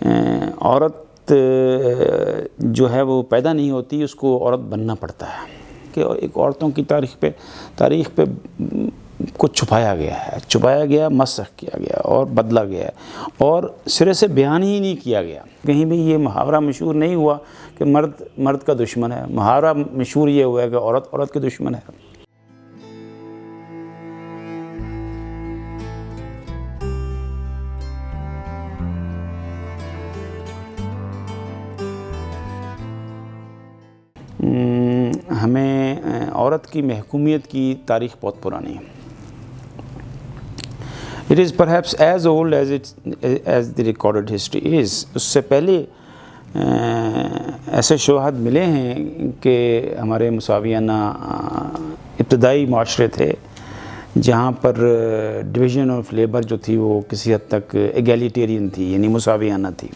عورت جو ہے وہ پیدا نہیں ہوتی، اس کو عورت بننا پڑتا ہے کہ ایک عورتوں کی تاریخ پہ کچھ چھپایا گیا، مسخ کیا گیا اور بدلا گیا اور سرے سے بیان ہی نہیں کیا گیا۔ کہیں بھی یہ محاورہ مشہور نہیں ہوا کہ مرد کا دشمن ہے، محاورہ مشہور یہ ہوا ہے کہ عورت کے دشمن ہے۔ ہمیں عورت کی محکومیت کی تاریخ بہت پرانی ہے۔ It is perhaps as old as the recorded history is۔ اس سے پہلے ایسے شواہد ملے ہیں کہ ہمارے مساویانہ ابتدائی معاشرے تھے جہاں پر ڈویژن آف لیبر جو تھی وہ کسی حد تک ایگیلیٹیرین تھی، یعنی مساویانہ تھی۔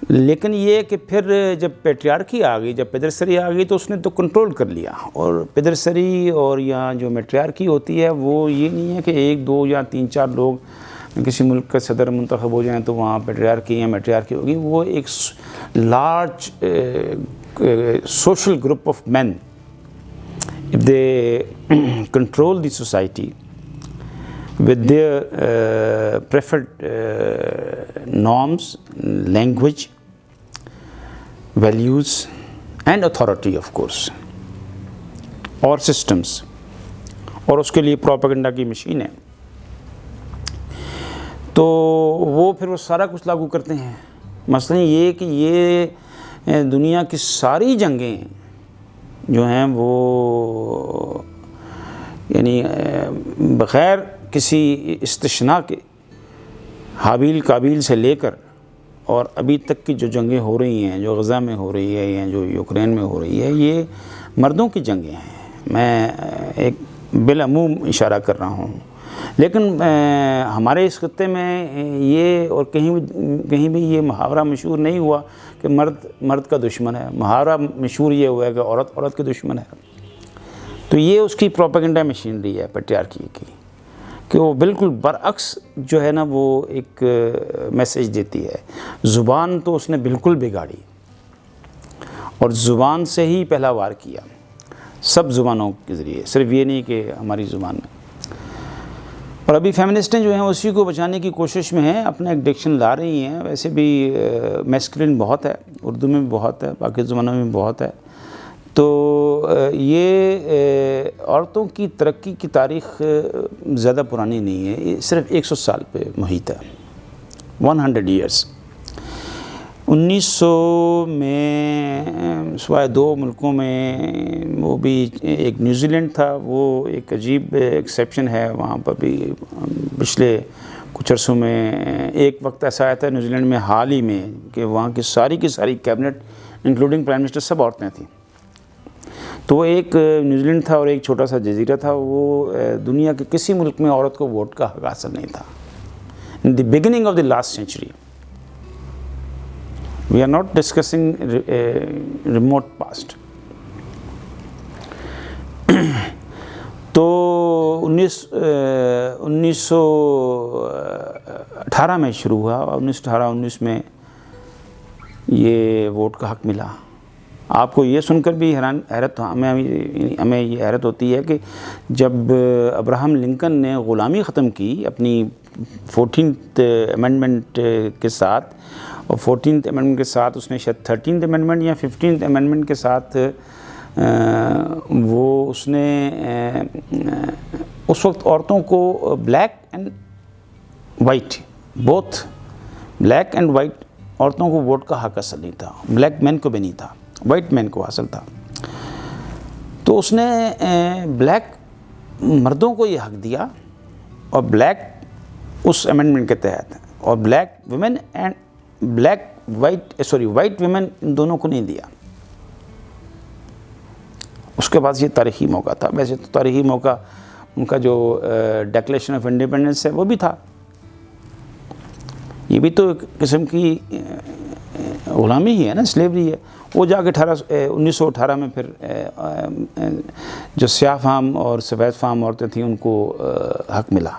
لیکن یہ کہ پھر جب پیٹریارکی آ گئی، جب پیدرسری آ گئی تو اس نے تو کنٹرول کر لیا۔ اور پیدرسری اور یا جو میٹریارکی ہوتی ہے وہ یہ نہیں ہے کہ 1 2 یا 3 4 لوگ کسی ملک کا صدر منتخب ہو جائیں تو وہاں پیٹریارکی یا میٹریارکی ہوگی۔ وہ ایک large social group of men, if they control the society with their preferred norms, language, values and authority of course اور systems، اور اس کے لیے پروپیگنڈا کی مشین ہے، تو وہ پھر وہ سارا کچھ لاگو کرتے ہیں۔ مثلا یہ کہ یہ دنیا کی ساری جنگیں جو ہیں وہ یعنی بغیر کسی استثناء کے، حابیل قابیل سے لے کر اور ابھی تک کی جو جنگیں ہو رہی ہیں، جو غزہ میں ہو رہی ہے یا جو یوکرین میں ہو رہی ہے، یہ مردوں کی جنگیں ہیں۔ میں ایک بالعموم اشارہ کر رہا ہوں، لیکن ہمارے اس خطے میں یہ اور کہیں بھی یہ محاورہ مشہور نہیں ہوا کہ مرد کا دشمن ہے، محاورہ مشہور یہ ہوا ہے کہ عورت کے دشمن ہے۔ تو یہ اس کی پروپیگنڈا مشینری ہے پیٹریارکی کی، کہ وہ بالکل برعکس جو ہے نا وہ ایک میسیج دیتی ہے۔ زبان تو اس نے بالکل بگاڑی اور زبان سے ہی پہلا وار کیا، سب زبانوں کے ذریعے، صرف یہ نہیں کہ ہماری زبان میں۔ اور ابھی فیمنسٹیں جو ہیں اسی کو بچانے کی کوشش میں ہیں، اپنا ایک ڈکشن لا رہی ہیں۔ ویسے بھی میسکلن بہت ہے، اردو میں بھی بہت ہے، باقی زبانوں میں بھی بہت ہے۔ تو یہ عورتوں کی ترقی کی تاریخ زیادہ پرانی نہیں ہے، یہ صرف 100 سال پہ محیط ہے، 100 ایئرس۔ 1900 میں سوائے 2 ملکوں میں، وہ بھی ایک نیوزی لینڈ تھا، وہ ایک عجیب ایکسیپشن ہے، وہاں پر بھی پچھلے کچھ عرصوں میں ایک وقت ایسا آیا تھا نیوزی لینڈ میں حال ہی میں کہ وہاں کی ساری کیبنٹ انکلوڈنگ پرائم منسٹر سب عورتیں تھیں۔ تو وہ ایک نیوزی لینڈ تھا اور ایک چھوٹا سا جزیرہ تھا، وہ دنیا کے کسی ملک میں عورت کو ووٹ کا حق حاصل نہیں تھا۔ In the beginning of the last century, we are not discussing remote past. تو 1918 میں شروع ہوا، 1918-19 میں یہ ووٹ کا حق ملا۔ آپ کو یہ سن کر بھی ہمیں یہ حیرت ہوتی ہے کہ جب ابراہم لنکن نے غلامی ختم کی اپنی 14th امینڈمنٹ کے ساتھ، اور 14th امینڈمنٹ کے ساتھ اس نے شاید 13th امینڈمنٹ یا 15th امینڈمنٹ کے ساتھ وہ اس نے اس وقت عورتوں کو black and white, both black and white عورتوں کو ووٹ کا حق حاصل نہیں تھا، بلیک مین کو بھی نہیں تھا، وائٹ مین کو حاصل تھا۔ تو اس نے بلیک مردوں کو یہ حق دیا، اور بلیک اس امینڈمنٹ کے تحت، اور black women and white women in دونوں کو نہیں دیا۔ اس کے بعد یہ تاریخی موقع تھا۔ ویسے تو تاریخی موقع ان کا جو ڈیکلیریشن آف انڈیپینڈنس ہے وہ بھی تھا، یہ بھی تو ایک قسم کی غلامی ہی ہے نا، سلیوری ہے۔ وہ جا کے 1918 میں پھر جو سیاہ فام اور سفید فام عورتیں تھیں ان کو حق ملا۔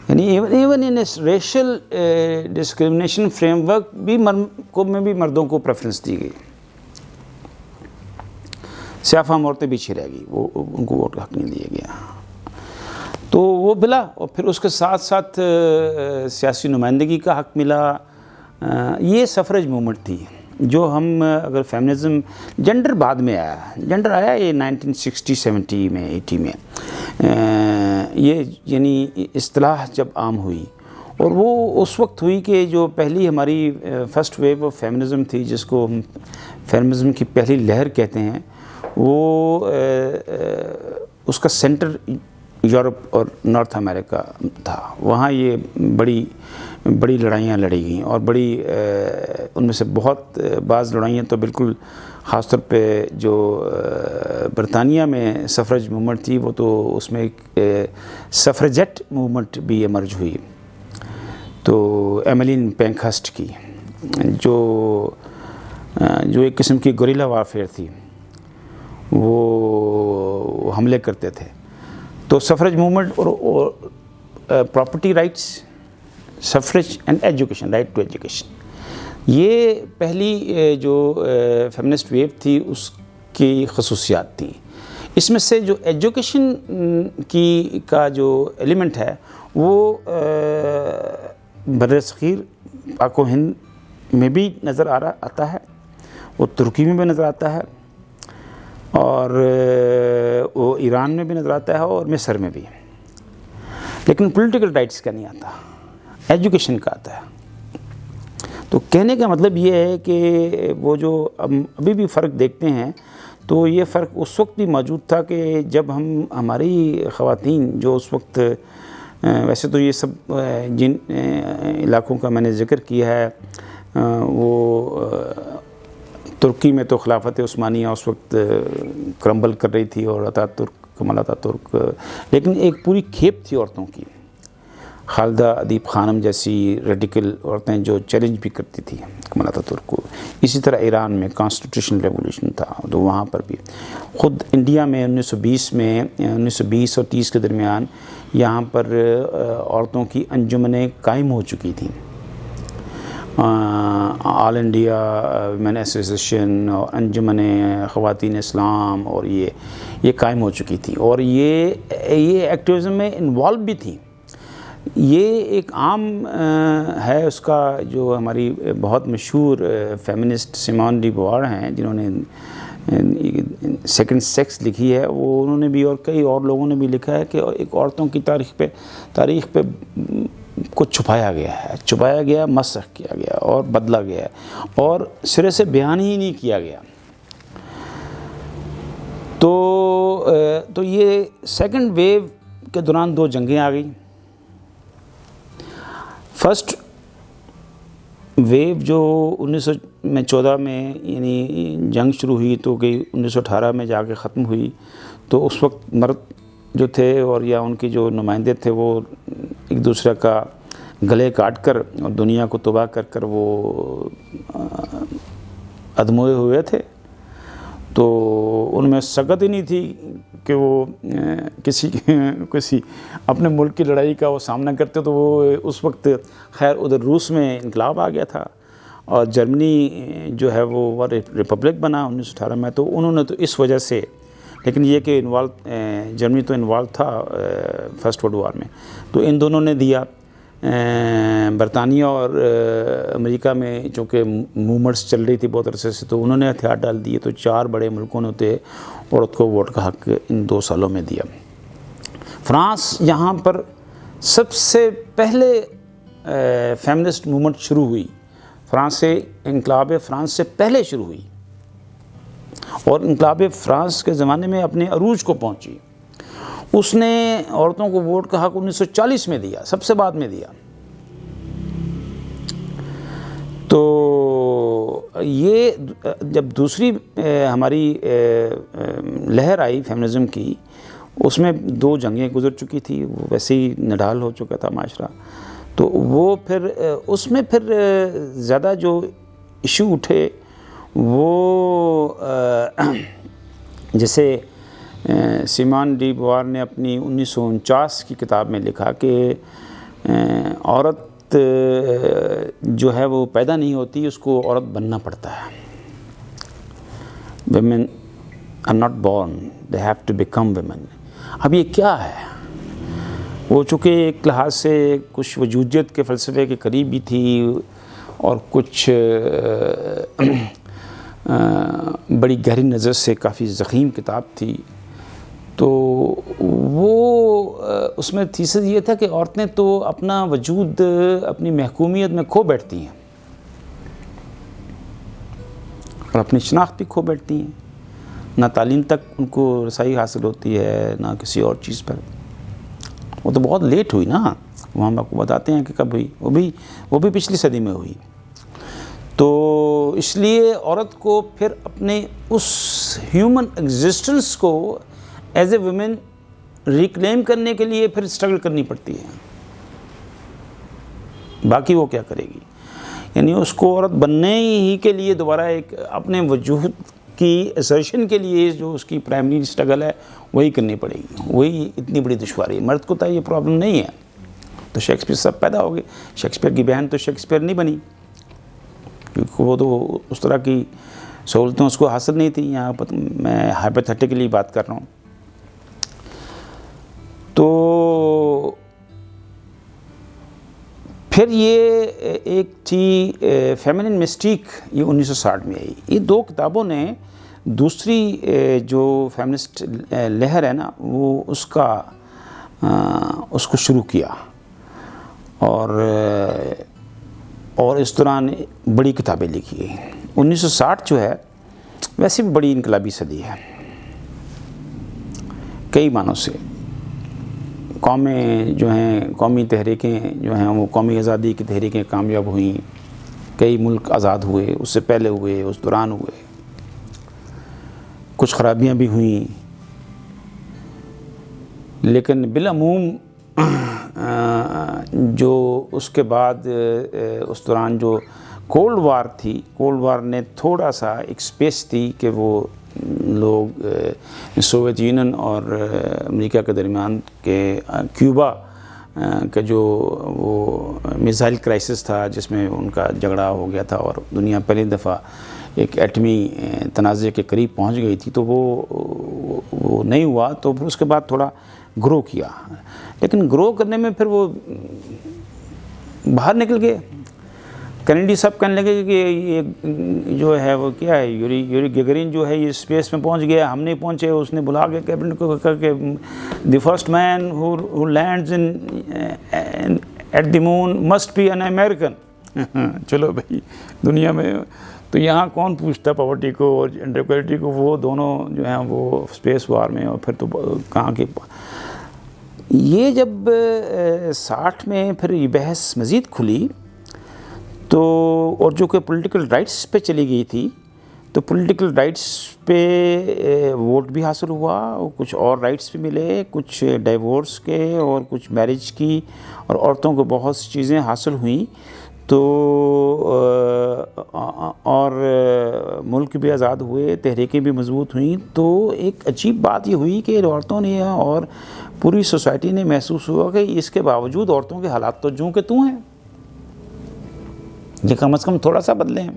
یعنی even in racial discrimination frame work بھی میں بھی مردوں کو پریفرنس دی گئی، سیاہ فام عورتیں پیچھے رہ گئی، وہ ان کو ووٹ کا حق نہیں دیا گیا. تو وہ ملا، اور پھر اس کے ساتھ ساتھ سیاسی نمائندگی کا حق ملا. یہ سفرج موومنٹ تھی جو ہم اگر فیمنزم، جنڈر بعد میں آیا، جنڈر آیا یہ 1960 70 میں 80 میں، یہ یعنی اصطلاح جب عام ہوئی، اور وہ اس وقت ہوئی کہ جو پہلی ہماری فرسٹ ویو آف فیمنزم تھی، جس کو ہم فیمنزم کی پہلی لہر کہتے ہیں، وہ اس کا سینٹر یورپ اور نارتھ امریکہ تھا. وہاں یہ بڑی لڑائیاں لڑی گئیں، اور ان میں سے بہت بعض لڑائیاں تو بالکل، خاص طور پہ جو برطانیہ میں سفرج موومنٹ تھی، وہ تو اس میں ایک سفرجٹ موومنٹ بھی ایمرج ہوئی، تو ایملین پینکھسٹ کی، جو ایک قسم کی گوریلا وارفیئر تھی، وہ حملے کرتے تھے. تو سفرج موومنٹ اور property rights, suffrage and education, right to education, یہ پہلی جو فیمنسٹ ویو تھی اس کی خصوصیات تھیں. اس میں سے جو ایجوکیشن کا جو ایلیمنٹ ہے وہ بر صغیر پاک و ہند میں بھی نظر آتا ہے، وہ ترکی میں بھی نظر آتا ہے، اور وہ ایران میں بھی نظر آتا ہے، اور مصر میں بھی. لیکن پولیٹیکل رائٹس کا نہیں آتا، ایجوکیشن کا آتا ہے. تو کہنے کا مطلب یہ ہے کہ وہ جو ابھی بھی فرق دیکھتے ہیں، تو یہ فرق اس وقت بھی موجود تھا کہ جب ہماری خواتین جو اس وقت، ویسے تو یہ سب جن علاقوں کا میں نے ذکر کیا ہے، وہ ترکی میں تو خلافت عثمانیہ اس وقت کرمبل کر رہی تھی، اور کمال اتاترک، لیکن ایک پوری کھیپ تھی عورتوں کی. خالدہ ادیب خانم جیسی ریڈیکل عورتیں جو چیلنج بھی کرتی تھیں کمال اتاترک کو. اسی طرح ایران میں کانسٹیٹیوشن ریولوشن تھا، تو وہاں پر بھی. خود انڈیا میں 1920 اور 30 کے درمیان یہاں پر عورتوں کی انجمنیں قائم ہو چکی تھیں. آل انڈیا ویمن ایسوسیشن اور انجمن خواتین اسلام، اور یہ قائم ہو چکی تھی، اور یہ ایکٹیویزم میں انوالو بھی تھی. یہ ایک عام ہے اس کا، جو ہماری بہت مشہور فیمنسٹ سیمون ڈی بوار ہیں، جنہوں نے سیکنڈ سیکس لکھی ہے، وہ انہوں نے بھی اور کئی اور لوگوں نے بھی لکھا ہے کہ ایک عورتوں کی تاریخ پہ کو چھپایا گیا، مسخ کیا گیا اور بدلا گیا، اور سرے سے بیان ہی نہیں کیا گیا. تو یہ سیکنڈ ویو کے دوران دو جنگیں آ گئیں. فرسٹ ویو جو 1914 میں یعنی جنگ شروع ہوئی، تو کہ 1918 میں جا کے ختم ہوئی. تو اس وقت مرد جو تھے اور یا ان کے جو نمائندے تھے، وہ ایک دوسرے کا گلے کاٹ کر اور دنیا کو تباہ کر وہ ادموئے ہوئے تھے. تو ان میں سکت ہی نہیں تھی کہ وہ کسی اپنے ملک کی لڑائی کا وہ سامنا کرتے. تو وہ اس وقت خیر ادھر روس میں انقلاب آ گیا تھا، اور جرمنی جو ہے وہ ریپبلک بنا 1918 میں. تو انہوں نے تو اس وجہ سے، لیکن یہ کہ جرمنی تو انوالو تھا فرسٹ ورلڈ وار میں، تو ان دونوں نے دیا. برطانیہ اور امریکہ میں چونکہ موومنٹس چل رہی تھی بہت عرصے سے، تو انہوں نے ہتھیار ڈال دیے. تو 4 بڑے ملکوں نے عورت کو ووٹ کا حق ان 2 سالوں میں دیا. فرانس یہاں پر سب سے پہلے فیمنسٹ موومنٹ شروع ہوئی. انقلاب فرانس سے پہلے شروع ہوئی، اور انقلاب فرانس کے زمانے میں اپنے عروج کو پہنچی. اس نے عورتوں کو ووٹ کا حق 1940 میں دیا، سب سے بعد میں دیا. تو یہ جب دوسری ہماری لہر آئی فیمنزم کی، اس میں 2 جنگیں گزر چکی تھی، وہ ویسے ہی نڈال ہو چکا تھا معاشرہ. تو وہ پھر اس میں پھر زیادہ جو ایشو اٹھے وہ جیسے سیمون ڈی بوار نے اپنی 1949 کی کتاب میں لکھا کہ عورت جو ہے وہ پیدا نہیں ہوتی، اس کو عورت بننا پڑتا ہے. women are not born, they have to become women. اب یہ کیا ہے؟ وہ چونکہ ایک لحاظ سے کچھ وجودیت کے فلسفے کے قریب بھی تھی اور کچھ بڑی گہری نظر سے کافی ضخیم کتاب تھی، تو وہ اس میں تھیسس یہ تھا کہ عورتیں تو اپنا وجود اپنی محکومیت میں کھو بیٹھتی ہیں اور اپنی شناخت بھی کھو بیٹھتی ہیں. نہ تعلیم تک ان کو رسائی حاصل ہوتی ہے، نہ کسی اور چیز پر. وہ تو بہت لیٹ ہوئی نا، وہ ہم آپ کو بتاتے ہیں کہ کب ہوئی، وہ بھی پچھلی صدی میں ہوئی. تو اس لیے عورت کو پھر اپنے اس ہیومن ایگزسٹنس کو ایز اے ویمن ریکلیم کرنے کے لیے پھر اسٹرگل کرنی پڑتی ہے. باقی وہ کیا کرے گی؟ یعنی اس کو عورت بننے ہی کے لیے دوبارہ ایک اپنے وجود کی اسرشن کے لیے جو اس کی پرائمری اسٹرگل ہے وہی کرنی پڑے گی. وہی اتنی بڑی دشواری ہے. مرد کو تو یہ پرابلم نہیں ہے. تو شیکسپیئر سب پیدا ہو گئے. شیکسپیئر کی بہن تو شیکسپیئر نہیں بنی کیونکہ وہ تو اس طرح کی سہولتیں اس کو حاصل نہیں تھیں. یہاں پر میں ہائپوتھیٹیکلی بات کر رہا ہوں. تو پھر یہ ایک تھی فیمنن مسٹیک، یہ 1960 میں آئی. یہ دو کتابوں نے دوسری جو فیمنسٹ لہر ہے نا وہ اس کو شروع کیا، اور اس دوران بڑی کتابیں لکھی گئیں. 1960 جو ہے ویسے بھی بڑی انقلابی صدی ہے کئی معنوں سے. قومیں جو ہیں، قومی تحریکیں جو ہیں وہ قومی آزادی کی تحریکیں کامیاب ہوئیں. کئی ملک آزاد ہوئے، اس سے پہلے ہوئے، اس دوران ہوئے. کچھ خرابیاں بھی ہوئیں، لیکن بالعموم جو اس کے بعد اس دوران جو کولڈ وار تھی، کولڈ وار نے تھوڑا سا ایک سپیس تھی کہ وہ لوگ سوویت یونین اور امریکہ کے درمیان کے کیوبا کا جو وہ میزائل کرائسس تھا جس میں ان کا جھگڑا ہو گیا تھا اور دنیا پہلی دفعہ ایک ایٹمی تنازع کے قریب پہنچ گئی تھی، تو وہ نہیں ہوا. تو پھر اس کے بعد تھوڑا گرو کیا، لیکن گرو کرنے میں پھر وہ باہر نکل گئے. کینیڈی صاحب کہنے لگے کہ یہ جو ہے وہ کیا ہے، یوری گیگرین جو ہے یہ اسپیس میں پہنچ گیا، ہم نہیں پہنچے. اس نے بلا کے کیبنٹ کو کہا کہ the first man who lands at the moon must be an American. چلو بھائی، دنیا میں تو یہاں کون پوچھتا پاورٹی کو اور انڈیکوالٹی کو، وہ دونوں جو ہیں وہ اسپیس وار میں. اور پھر تو کہاں کے یہ جب 60 میں پھر یہ بحث مزید کھلی تو، اور جو کہ پولیٹیکل رائٹس پہ چلی گئی تھی، تو پولیٹیکل رائٹس پہ ووٹ بھی حاصل ہوا اور کچھ اور رائٹس بھی ملے، کچھ ڈائیورس کے اور کچھ میرج کی، اور عورتوں کو بہت سی چیزیں حاصل ہوئیں. تو اور ملک بھی آزاد ہوئے، تحریکیں بھی مضبوط ہوئیں. تو ایک عجیب بات یہ ہوئی کہ عورتوں نے اور پوری سوسائٹی نے محسوس ہوا کہ اس کے باوجود عورتوں کے حالات تو جوں کہ توں ہیں، یہ کم از کم تھوڑا سا بدلے ہیں،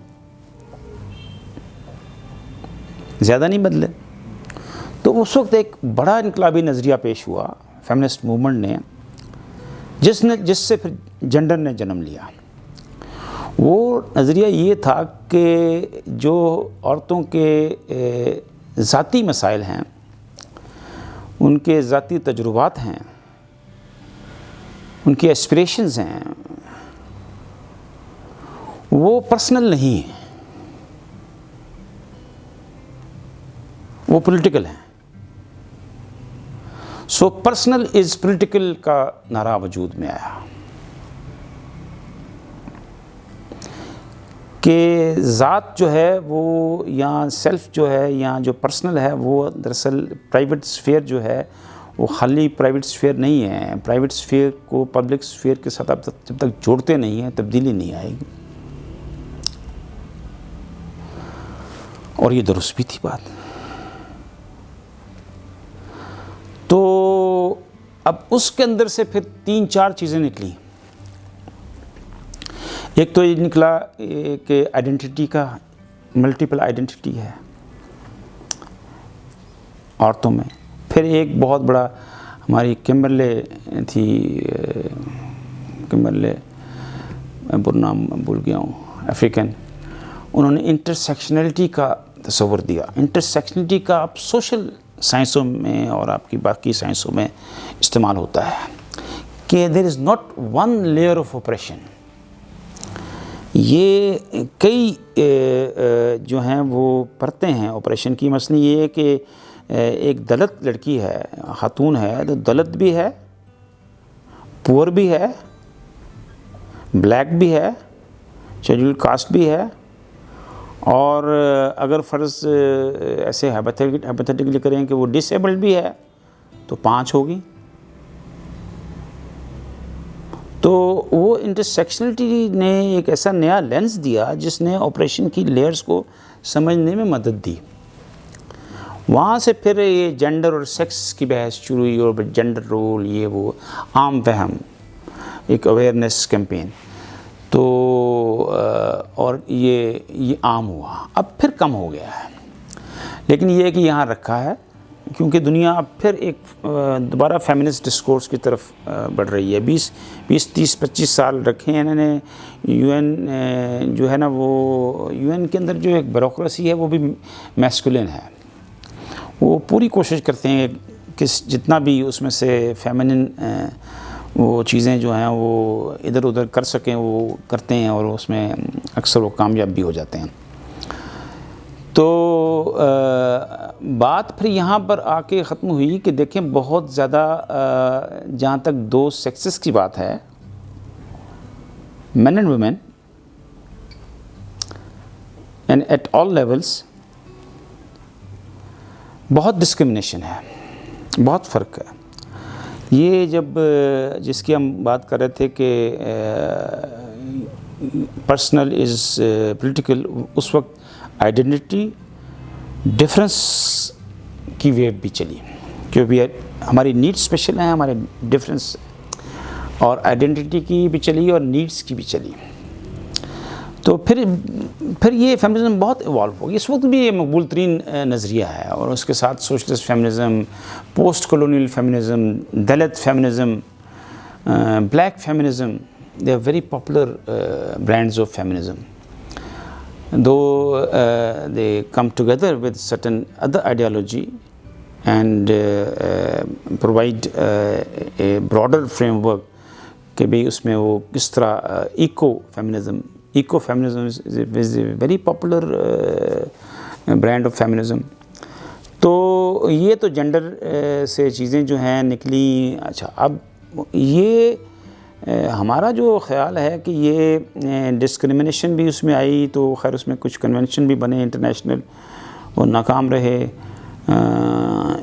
زیادہ نہیں بدلے. تو اس وقت ایک بڑا انقلابی نظریہ پیش ہوا فیمنسٹ موومنٹ نے، جس سے پھر جنڈر نے جنم لیا. وہ نظریہ یہ تھا کہ جو عورتوں کے ذاتی مسائل ہیں، ان کے ذاتی تجربات ہیں، ان کی ایسپریشنز ہیں، وہ پرسنل نہیں ہیں، وہ پولیٹیکل ہیں. سو پرسنل از پولیٹیکل کا نعرہ وجود میں آیا کہ ذات جو ہے وہ، یا سیلف جو ہے، یا جو پرسنل ہے، وہ دراصل پرائیویٹ سفیر جو ہے وہ خالی پرائیویٹ سفیر نہیں ہے. پرائیویٹ سفیر کو پبلک سفیر کے ساتھ جب تک جوڑتے نہیں ہیں تبدیلی نہیں آئے گی. اور یہ درست بھی تھی بات. تو اب اس کے اندر سے پھر 3-4 چیزیں نکلی. ایک تو یہ نکلا کہ آئیڈینٹی کا ملٹیپل آئیڈینٹی ہے عورتوں میں. پھر ایک بہت بڑا ہماری کمبرلے تھی، کمبرلے نام بھول گیا ہوں، افریقن، انہوں نے انٹرسیکشنلٹی کا تصور دیا. انٹرسیکشنلٹی کا آپ سوشل سائنسوں میں اور آپ کی باقی سائنسوں میں استعمال ہوتا ہے کہ there is not one layer of operation. یہ کئی جو ہیں وہ پرتیں ہیں آپریشن کی. مثلا یہ ہے کہ ایک دلت لڑکی ہے، خاتون ہے، تو دلت بھی ہے، پور بھی ہے، بلیک بھی ہے، شیڈیول کاسٹ بھی ہے، اور اگر فرض ایسے ہیپیتھیٹکلی کریں کہ وہ ڈس ایبلڈ بھی ہے تو 5 ہوگی. تو وہ انٹرسیکشنلٹی نے ایک ایسا نیا لینس دیا جس نے آپریشن کی لیئرز کو سمجھنے میں مدد دی. وہاں سے پھر یہ جینڈر اور سیکس کی بحث شروع ہوئی، اور جینڈر رول، یہ وہ عام فہم، ایک اویئرنیس کیمپین. تو اور یہ عام ہوا. اب پھر کم ہو گیا ہے، لیکن یہ ہے کہ یہاں رکھا ہے کیونکہ دنیا اب پھر ایک دوبارہ فیمنسٹ ڈسکورس کی طرف بڑھ رہی ہے. 20 30 25 سال رکھے ہیں انہوں نے. یو این جو ہے نا، وہ یو این کے اندر جو ایک بیوروکریسی ہے وہ بھی میسکولین ہے. وہ پوری کوشش کرتے ہیں کہ جتنا بھی اس میں سے فیمنن وہ چیزیں جو ہیں وہ ادھر ادھر کر سکیں وہ کرتے ہیں، اور اس میں اکثر وہ کامیاب بھی ہو جاتے ہیں. تو بات پھر یہاں پر آ کے ختم ہوئی کہ دیکھیں بہت زیادہ جہاں تک 2 سیکسز کی بات ہے، men and women and at all levels, بہت ڈسکرمنیشن ہے، بہت فرق ہے. یہ جب جس کی ہم بات کر رہے تھے کہ پرسنل از پولیٹیکل، اس وقت آئیڈینٹی ڈفرینس کی ویو بھی چلی، کیونکہ ہماری نیڈ اسپیشل ہیں، ہمارے ڈفرینس، اور آئیڈینٹی کی بھی چلی اور نیڈس کی بھی چلی. تو پھر یہ فیمنزم بہت ایوالو ہو گئی. اس وقت بھی یہ مقبول ترین نظریہ ہے، اور اس کے ساتھ socialist feminism, post colonial feminism, Dalit feminism, black feminism, they are very popular brands of feminism. Though they come together with certain other ideology and provide a broader framework کہ بھئی اس میں وہ کس طرح eco feminism is a very popular brand of feminism. تو یہ تو gender سے چیزیں جو ہیں نکلی. اچھا، اب یہ ہمارا جو خیال ہے کہ یہ ڈسکرمنیشن بھی اس میں آئی، تو خیر اس میں کچھ کنونشن بھی بنے انٹرنیشنل، اور ناکام رہے.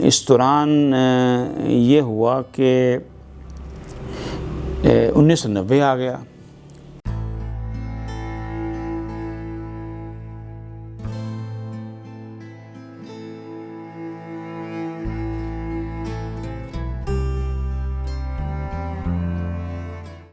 اس دوران یہ ہوا کہ 1990 آ گیا.